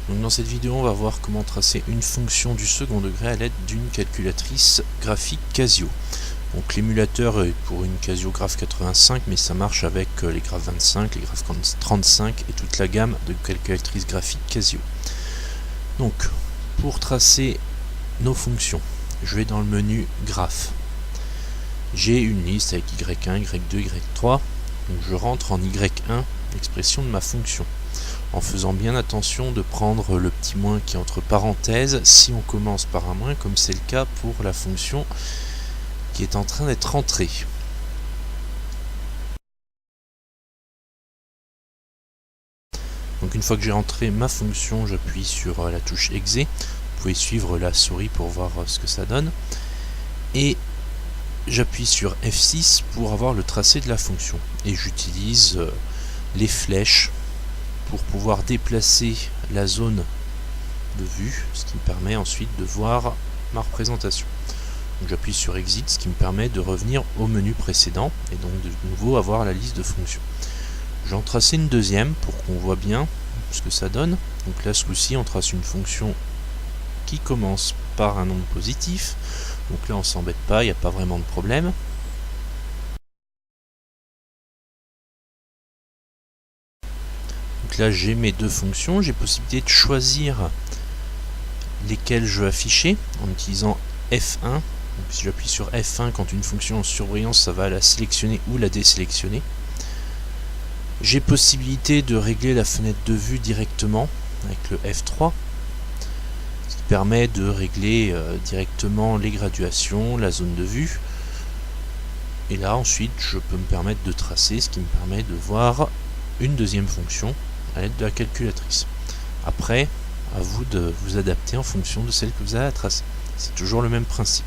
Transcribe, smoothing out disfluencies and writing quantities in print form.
Donc dans cette vidéo, on va voir comment tracer une fonction du second degré à l'aide d'une calculatrice graphique Casio. Donc l'émulateur est pour une Casio Graph 85, mais ça marche avec les Graph 25, les Graph 35 et toute la gamme de calculatrices graphiques Casio. Donc pour tracer nos fonctions, je vais dans le menu Graph. J'ai une liste avec Y1, Y2, Y3. Donc je rentre en Y1 l'expression de ma fonction, en faisant bien attention de prendre le petit moins qui est entre parenthèses si on commence par un moins, comme c'est le cas pour la fonction qui est en train d'être rentrée. Donc une fois que j'ai rentré ma fonction, j'appuie sur la touche exe. Vous pouvez suivre la souris pour voir ce que ça donne. Et j'appuie sur F6 pour avoir le tracé de la fonction. Et j'utilise les flèches pour pouvoir déplacer la zone de vue, ce qui me permet ensuite de voir ma représentation. Donc j'appuie sur Exit, ce qui me permet de revenir au menu précédent et donc de nouveau avoir la liste de fonctions. J'en trace une deuxième pour qu'on voit bien ce que ça donne. Donc là, ce coup-ci, on trace une fonction qui commence par un nombre positif. Donc là, on s'embête pas, il n'y a pas vraiment de problème. Donc là, j'ai mes deux fonctions. J'ai possibilité de choisir lesquelles je veux afficher en utilisant F1. Donc si j'appuie sur F1 quand une fonction est en surbrillance, ça va la sélectionner ou la désélectionner. J'ai possibilité de régler la fenêtre de vue directement avec le F3, ce qui permet de régler directement les graduations, la zone de vue. Et là ensuite je peux me permettre de tracer, ce qui me permet de voir une deuxième fonction à l'aide de la calculatrice. Après, à vous de vous adapter en fonction de celle que vous avez à tracer. C'est toujours le même principe.